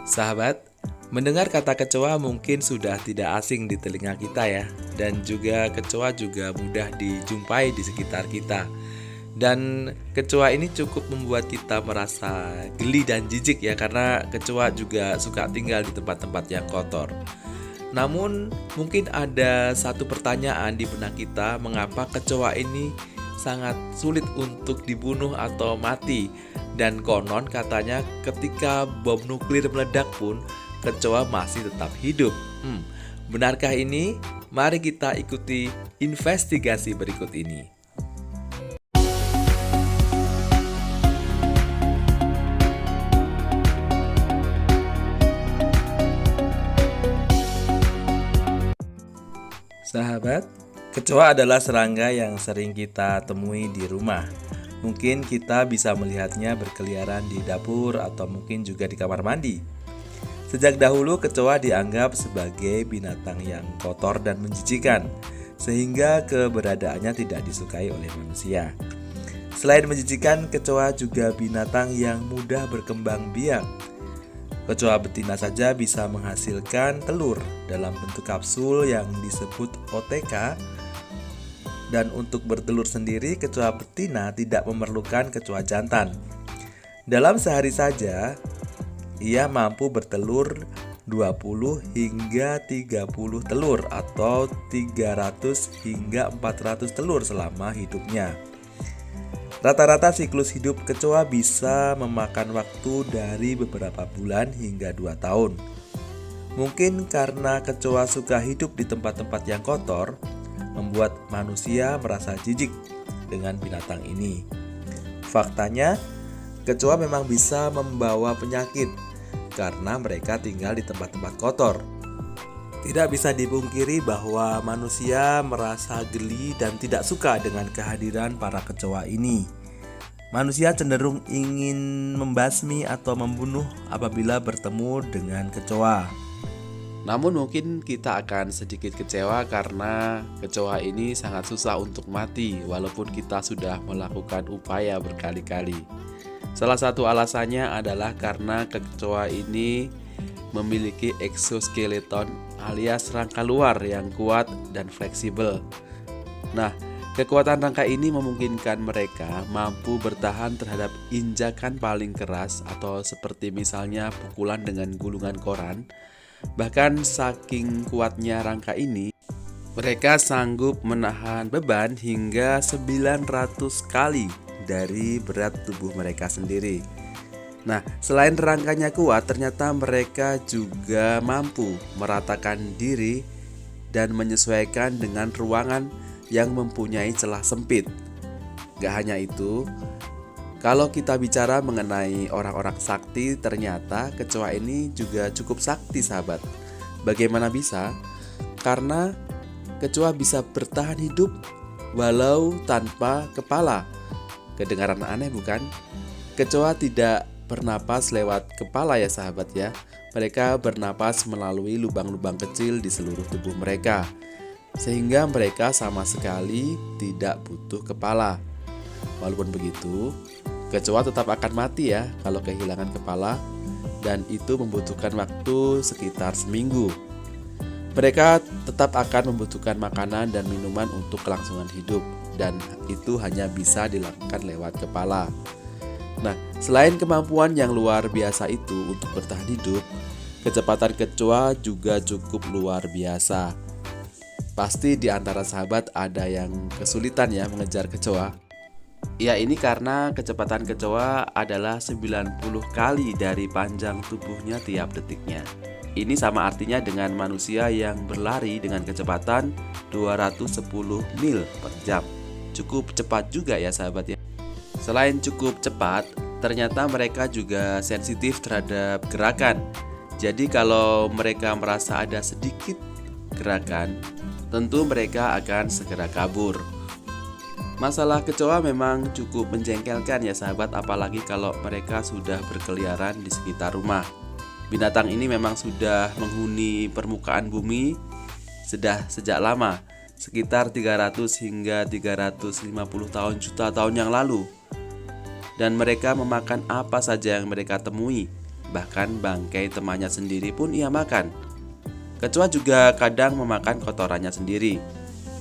Sahabat, mendengar kata kecoa mungkin sudah tidak asing di telinga kita ya. Dan juga kecoa juga mudah dijumpai di sekitar kita. Dan kecoa ini cukup membuat kita merasa geli dan jijik ya, karena kecoa juga suka tinggal di tempat-tempat yang kotor. Namun mungkin ada satu pertanyaan di benak kita, mengapa kecoa ini sangat sulit untuk dibunuh atau mati. Dan konon katanya ketika bom nuklir meledak pun kecoa masih tetap hidup. Benarkah ini? Mari kita ikuti investigasi berikut ini. Sahabat, kecoa adalah serangga yang sering kita temui di rumah. Mungkin kita bisa melihatnya berkeliaran di dapur atau mungkin juga di kamar mandi. Sejak dahulu kecoa dianggap sebagai binatang yang kotor dan menjijikan, sehingga keberadaannya tidak disukai oleh manusia. Selain menjijikan, kecoa juga binatang yang mudah berkembang biak. Kecoa betina saja bisa menghasilkan telur dalam bentuk kapsul yang disebut OTK. Dan untuk bertelur sendiri, kecoa betina tidak memerlukan kecoa jantan. Dalam sehari saja, ia mampu bertelur 20 hingga 30 telur atau 300 hingga 400 telur selama hidupnya. Rata-rata siklus hidup kecoa bisa memakan waktu dari beberapa bulan hingga 2 tahun. Mungkin karena kecoa suka hidup di tempat-tempat yang kotor, membuat manusia merasa jijik dengan binatang ini. Faktanya, kecoa memang bisa membawa penyakit karena mereka tinggal di tempat-tempat kotor. Tidak bisa dipungkiri bahwa manusia merasa geli dan tidak suka dengan kehadiran para kecoa ini. Manusia cenderung ingin membasmi atau membunuh apabila bertemu dengan kecoa. Namun mungkin kita akan sedikit kecewa karena kecoa ini sangat susah untuk mati walaupun kita sudah melakukan upaya berkali-kali. Salah satu alasannya adalah karena kecoa ini memiliki exoskeleton alias rangka luar yang kuat dan fleksibel. Nah, kekuatan rangka ini memungkinkan mereka mampu bertahan terhadap injakan paling keras atau seperti misalnya pukulan dengan gulungan koran. Bahkan saking kuatnya rangka ini, mereka sanggup menahan beban hingga 900 kali dari berat tubuh mereka sendiri. Nah, selain rangkanya kuat, ternyata mereka juga mampu meratakan diri dan menyesuaikan dengan ruangan yang mempunyai celah sempit. Gak hanya itu, kalau kita bicara mengenai orang-orang sakti, ternyata kecoa ini juga cukup sakti, sahabat. Bagaimana bisa? Karena kecoa bisa bertahan hidup walau tanpa kepala. Kedengaran aneh bukan? Kecoa tidak bernapas lewat kepala ya sahabat ya. Mereka bernapas melalui lubang-lubang kecil di seluruh tubuh mereka, sehingga mereka sama sekali tidak butuh kepala. Walaupun begitu, kecoa tetap akan mati ya kalau kehilangan kepala, dan itu membutuhkan waktu sekitar seminggu. Mereka tetap akan membutuhkan makanan dan minuman untuk kelangsungan hidup, dan itu hanya bisa dilakukan lewat kepala. Nah, selain kemampuan yang luar biasa itu untuk bertahan hidup, kecepatan kecoa juga cukup luar biasa. Pasti di antara sahabat ada yang kesulitan ya mengejar kecoa. Ya, ini karena kecepatan kecoa adalah 90 kali dari panjang tubuhnya tiap detiknya. Ini sama artinya dengan manusia yang berlari dengan kecepatan 210 mil per jam. Cukup cepat juga ya sahabat ya. Selain cukup cepat, ternyata mereka juga sensitif terhadap gerakan. Jadi kalau mereka merasa ada sedikit gerakan, tentu mereka akan segera kabur. Masalah kecoa memang cukup menjengkelkan ya sahabat, apalagi kalau mereka sudah berkeliaran di sekitar rumah. Binatang ini memang sudah menghuni permukaan bumi sejak lama, sekitar 300 hingga 350 juta tahun yang lalu. Dan mereka memakan apa saja yang mereka temui. bahkan bangkai temannya sendiri pun ia makan. Kecoa juga kadang memakan kotorannya sendiri.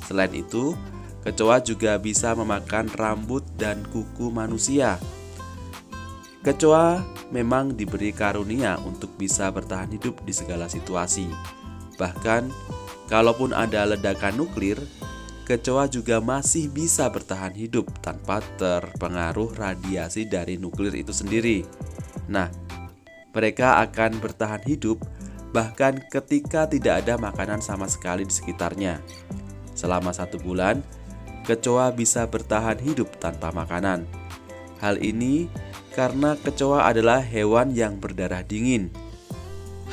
Selain itu, kecoa juga bisa memakan rambut dan kuku manusia. Kecoa memang diberi karunia untuk bisa bertahan hidup di segala situasi. Bahkan, kalaupun ada ledakan nuklir, kecoa juga masih bisa bertahan hidup tanpa terpengaruh radiasi dari nuklir itu sendiri. Nah, mereka akan bertahan hidup bahkan ketika tidak ada makanan sama sekali di sekitarnya. Selama 1 bulan, kecoa bisa bertahan hidup tanpa makanan. Hal ini karena kecoa adalah hewan yang berdarah dingin.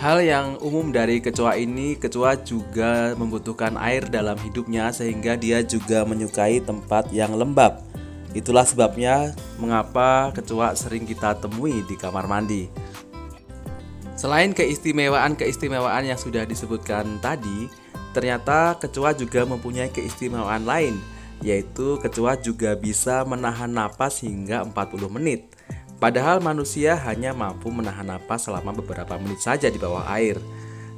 Hal yang umum dari kecoa ini, kecoa juga membutuhkan air dalam hidupnya sehingga dia juga menyukai tempat yang lembab. Itulah sebabnya mengapa kecoa sering kita temui di kamar mandi. Selain keistimewaan yang sudah disebutkan tadi, ternyata kecoa juga mempunyai keistimewaan lain, yaitu kecoa juga bisa menahan napas hingga 40 menit. Padahal manusia hanya mampu menahan napas selama beberapa menit saja di bawah air.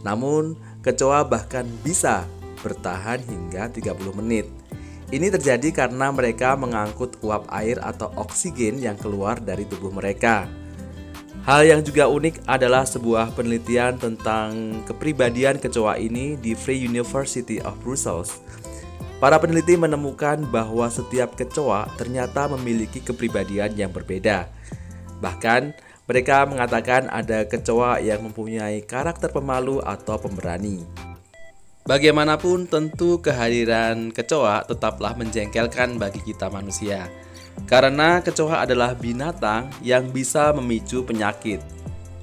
Namun, kecoa bahkan bisa bertahan hingga 30 menit. Ini terjadi karena mereka mengangkut uap air atau oksigen yang keluar dari tubuh mereka. Hal yang juga unik adalah sebuah penelitian tentang kepribadian kecoa ini di Free University of Brussels. Para peneliti menemukan bahwa setiap kecoa ternyata memiliki kepribadian yang berbeda. Bahkan, mereka mengatakan ada kecoa yang mempunyai karakter pemalu atau pemberani. Bagaimanapun, tentu kehadiran kecoa tetaplah menjengkelkan bagi kita manusia. Karena kecoa adalah binatang yang bisa memicu penyakit.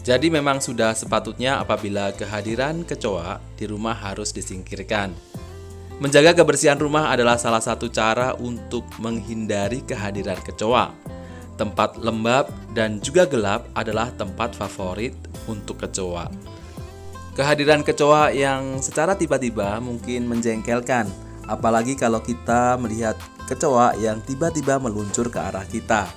Jadi memang sudah sepatutnya apabila kehadiran kecoa di rumah harus disingkirkan. Menjaga kebersihan rumah adalah salah satu cara untuk menghindari kehadiran kecoa. Tempat lembab dan juga gelap adalah tempat favorit untuk kecoa. Kehadiran kecoa yang secara tiba-tiba mungkin menjengkelkan, apalagi kalau kita melihat kecoa yang tiba-tiba meluncur ke arah kita.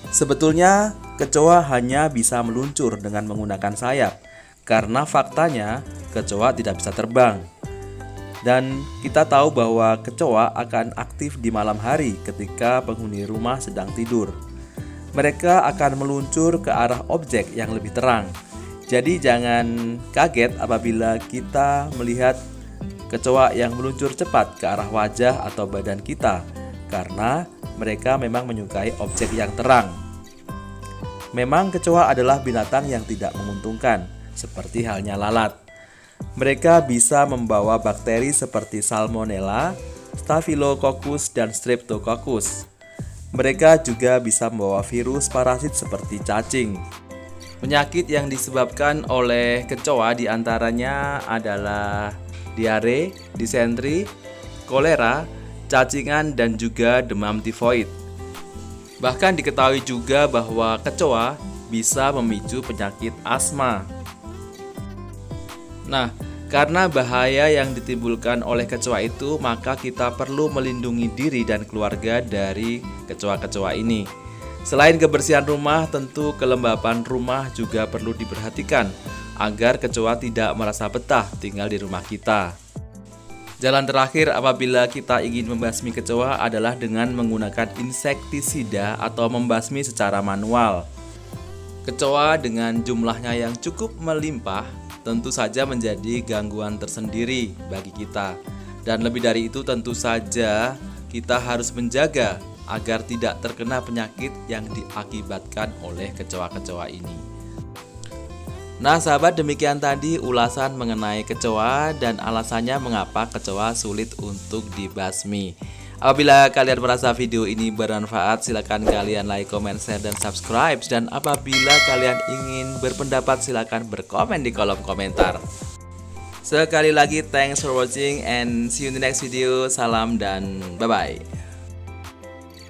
Sebetulnya, kecoa hanya bisa meluncur dengan menggunakan sayap, karena faktanya kecoa tidak bisa terbang. Dan kita tahu bahwa kecoa akan aktif di malam hari ketika penghuni rumah sedang tidur. Mereka akan meluncur ke arah objek yang lebih terang. Jadi jangan kaget apabila kita melihat kecoa yang meluncur cepat ke arah wajah atau badan kita, karena mereka memang menyukai objek yang terang. Memang kecoa adalah binatang yang tidak menguntungkan, seperti halnya lalat. Mereka bisa membawa bakteri seperti Salmonella, Staphylococcus, dan Streptococcus. Mereka juga bisa membawa virus parasit seperti cacing. Penyakit yang disebabkan oleh kecoa diantaranya adalah diare, disentri, kolera, cacingan, dan juga demam tifoid. Bahkan diketahui juga bahwa kecoa bisa memicu penyakit asma. Nah, karena bahaya yang ditimbulkan oleh kecoa itu, maka kita perlu melindungi diri dan keluarga dari kecoa-kecoa ini. Selain kebersihan rumah, tentu kelembapan rumah juga perlu diperhatikan agar kecoa tidak merasa betah tinggal di rumah kita. Jalan terakhir apabila kita ingin membasmi kecoa adalah dengan menggunakan insektisida atau membasmi secara manual. Kecoa dengan jumlahnya yang cukup melimpah tentu saja menjadi gangguan tersendiri bagi kita. Dan lebih dari itu tentu saja kita harus menjaga agar tidak terkena penyakit yang diakibatkan oleh kecoa-kecoa ini. Nah sahabat, demikian tadi ulasan mengenai kecoa dan alasannya mengapa kecoa sulit untuk dibasmi. Apabila kalian merasa video ini bermanfaat, silakan kalian like, comment, share, dan subscribe. Dan apabila kalian ingin berpendapat, silakan berkomen di kolom komentar. Sekali lagi, thanks for watching and see you in the next video. Salam dan bye-bye.